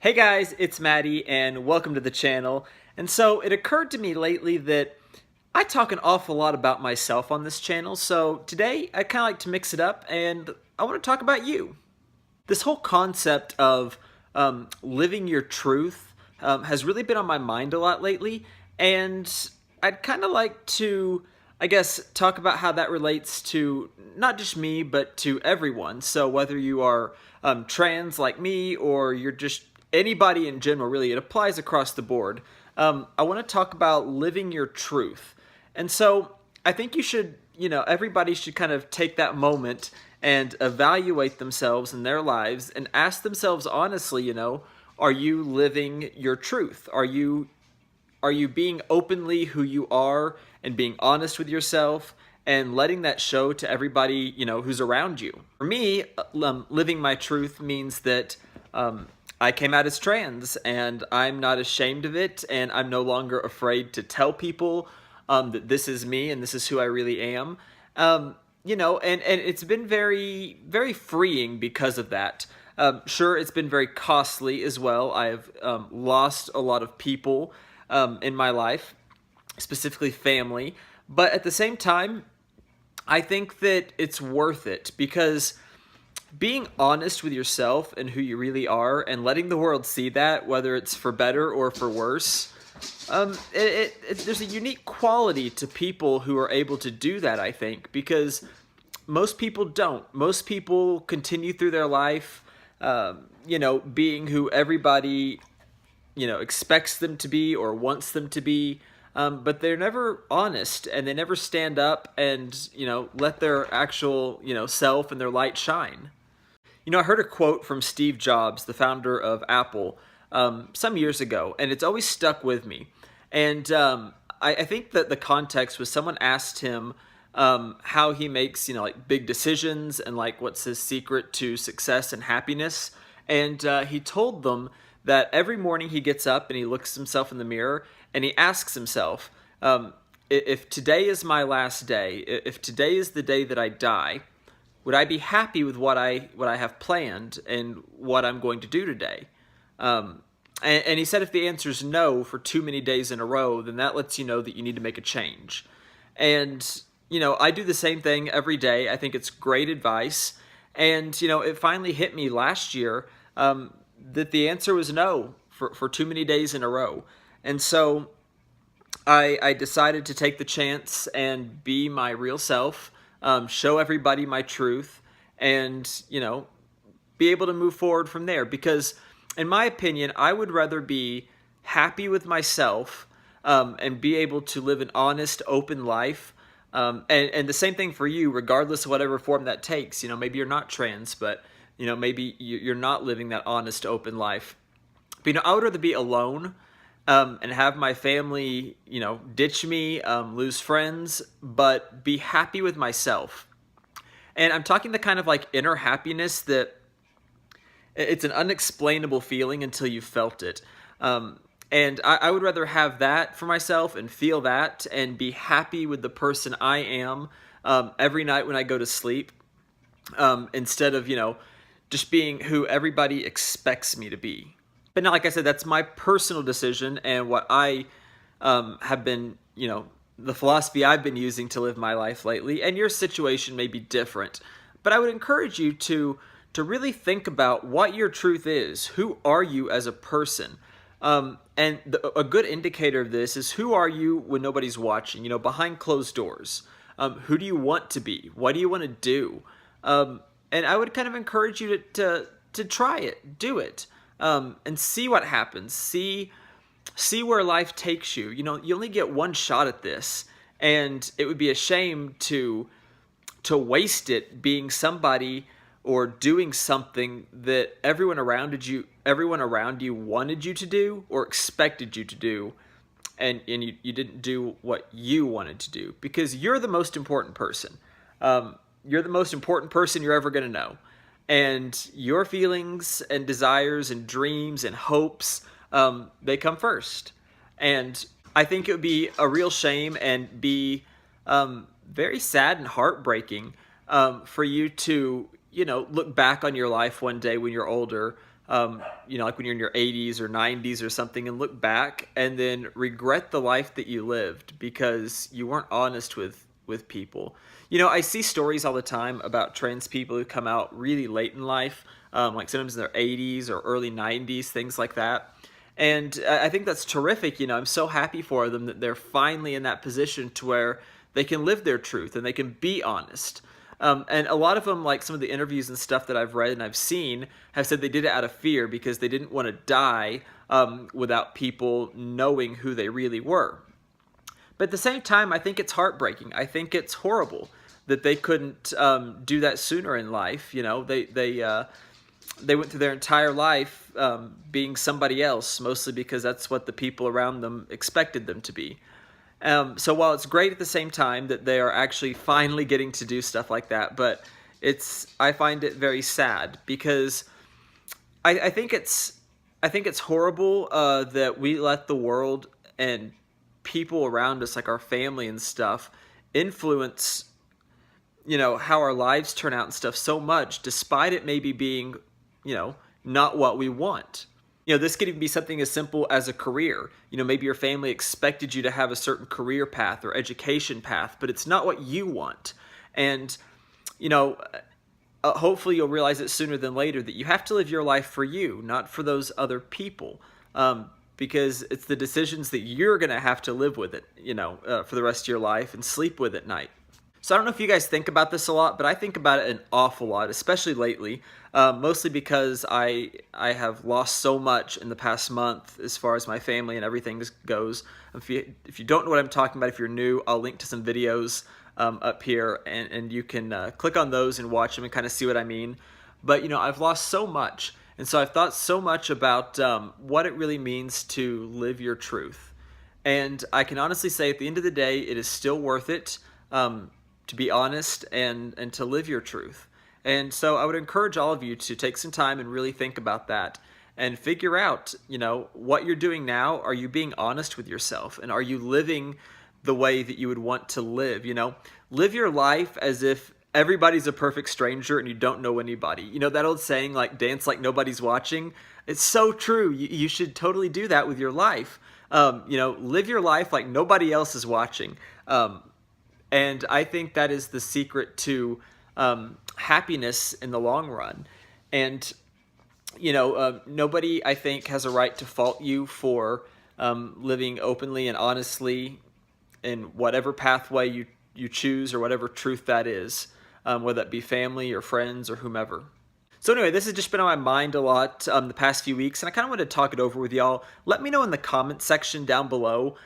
Hey guys, it's Maddie and welcome to the channel. And so it occurred to me lately that I talk an awful lot about myself on this channel, so today I kind of like to mix it up and I want to talk about you. This whole concept of living your truth has really been on my mind a lot lately, and I'd kind of like to, I guess, talk about how that relates to not just me, but to everyone. So whether you are trans like me or you're just anybody in general, really, it applies across the board. I want to talk about living your truth. And so I think everybody should kind of take that moment and evaluate themselves and their lives and ask themselves honestly, are you living your truth? Are you being openly who you are and being honest with yourself and letting that show to everybody, who's around you? For me, living my truth means that I came out as trans and I'm not ashamed of it, and I'm no longer afraid to tell people that this is me and this is who I really am. And it's been very, very freeing because of that. Sure, it's been very costly as well. I've lost a lot of people in my life, specifically family. But at the same time, I think that it's worth it because being honest with yourself and who you really are and letting the world see that, whether it's for better or for worse, there's a unique quality to people who are able to do that, I think, because most people don't. Most people continue through their life, being who everybody, expects them to be or wants them to be, but they're never honest and they never stand up and, let their actual, self and their light shine. I heard a quote from Steve Jobs, the founder of Apple, some years ago, and it's always stuck with me. And I think that the context was someone asked him how he makes, big decisions and what's his secret to success and happiness. And he told them that every morning he gets up and he looks himself in the mirror and he asks himself, if today is my last day, if today is the day that I die, would I be happy with what I have planned and what I'm going to do today? And he said if the answer is no for too many days in a row, then that lets you know that you need to make a change. And, I do the same thing every day. I think it's great advice. And, it finally hit me last year that the answer was no for too many days in a row. And so I decided to take the chance and be my real self, show everybody my truth, and, be able to move forward from there. Because in my opinion, I would rather be happy with myself and be able to live an honest, open life. And the same thing for you, regardless of whatever form that takes. Maybe you're not trans, but, maybe you're not living that honest, open life. But, I would rather be alone and have my family, ditch me, lose friends, but be happy with myself. And I'm talking the kind of inner happiness that it's an unexplainable feeling until you've felt it. And I would rather have that for myself and feel that and be happy with the person I am every night when I go to sleep, instead of, just being who everybody expects me to be. But now, like I said, that's my personal decision and what I have been, the philosophy I've been using to live my life lately. And your situation may be different. But I would encourage you to really think about what your truth is. Who are you as a person? A good indicator of this is who are you when nobody's watching, behind closed doors. Who do you want to be? What do you want to do? And I would kind of encourage you to try it, do it, and see what happens. See where life takes you. You only get one shot at this, and it would be a shame to waste it being somebody or doing something that everyone around you wanted you to do or expected you to do, and you didn't do what you wanted to do, because you're the most important person. You're the most important person you're ever going to know. And your feelings and desires and dreams and hopes, they come first. And I think it would be a real shame and be very sad and heartbreaking for you to, look back on your life one day when you're older like when you're in your 80s or 90s or something, and look back and then regret the life that you lived because you weren't honest with people. I see stories all the time about trans people who come out really late in life, like sometimes in their 80s or early 90s, things like that. And I think that's terrific. I'm so happy for them that they're finally in that position to where they can live their truth and they can be honest. And a lot of them, like some of the interviews and stuff that I've read and I've seen, have said they did it out of fear because they didn't want to die without people knowing who they really were. But at the same time, I think it's heartbreaking. I think it's horrible that they couldn't do that sooner in life. They went through their entire life being somebody else, mostly because that's what the people around them expected them to be. So while it's great at the same time that they are actually finally getting to do stuff like that, but I find it very sad because I think it's horrible that we let the world and people around us, like our family and stuff, influence how our lives turn out and stuff so much, despite it maybe being not what we want. This could even be something as simple as a career. Maybe your family expected you to have a certain career path or education path, but it's not what you want. And, hopefully you'll realize it sooner than later that you have to live your life for you, not for those other people. Because it's the decisions that you're going to have to live with it, for the rest of your life and sleep with at night. So I don't know if you guys think about this a lot, but I think about it an awful lot, especially lately, mostly because I have lost so much in the past month as far as my family and everything goes. If you don't know what I'm talking about, if you're new, I'll link to some videos up here, and you can click on those and watch them and kind of see what I mean. But, I've lost so much, and so I've thought so much about what it really means to live your truth. And I can honestly say at the end of the day, it is still worth it to be honest and to live your truth. And so I would encourage all of you to take some time and really think about that and figure out, what you're doing now. Are you being honest with yourself? And are you living the way that you would want to live? Live your life as if everybody's a perfect stranger and you don't know anybody. That old saying, like, dance like nobody's watching? It's so true. You should totally do that with your life. Live your life like nobody else is watching. And I think that is the secret to happiness in the long run. And, nobody, I think, has a right to fault you for living openly and honestly in whatever pathway you choose or whatever truth that is, whether that be family or friends or whomever. So anyway, this has just been on my mind a lot the past few weeks, and I kind of wanted to talk it over with y'all. Let me know in the comment section down below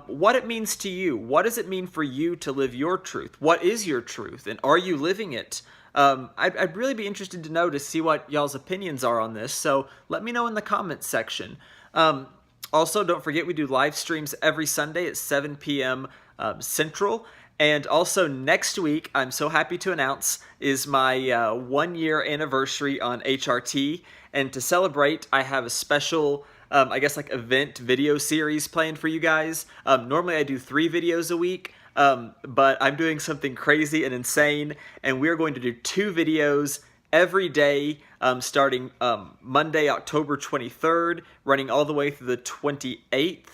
what it means to you. What does it mean for you to live your truth? What is your truth, and are you living it? I'd really be interested to know, to see what y'all's opinions are on this, so let me know in the comments section. Also, don't forget we do live streams every Sunday at 7 p.m. Central. And also next week, I'm so happy to announce, is my 1-year anniversary on HRT. And to celebrate, I have a special, event video series planned for you guys. Normally I do 3 videos a week, but I'm doing something crazy and insane. And we're going to do 2 videos every day, starting Monday, October 23rd, running all the way through the 28th.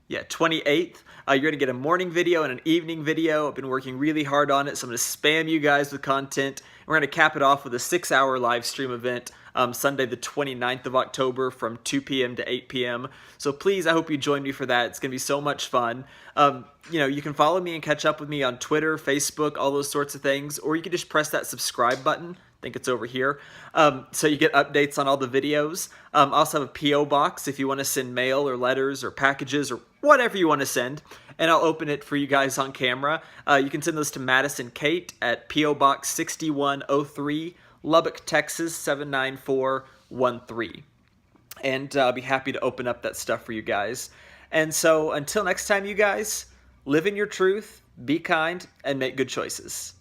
Yeah, 28th. You're going to get a morning video and an evening video. I've been working really hard on it, so I'm going to spam you guys with content. We're going to cap it off with a 6-hour live stream event Sunday the 29th of October from 2 p.m. to 8 p.m. So please, I hope you join me for that. It's going to be so much fun. You can follow me and catch up with me on Twitter, Facebook, all those sorts of things, or you can just press that subscribe button. I think it's over here, so you get updates on all the videos. I also have a P.O. box if you want to send mail or letters or packages or whatever you want to send, and I'll open it for you guys on camera. You can send those to Madison Kate at P.O. Box 6103, Lubbock, Texas 79413. And I'll be happy to open up that stuff for you guys. And so until next time, you guys, live in your truth, be kind, and make good choices.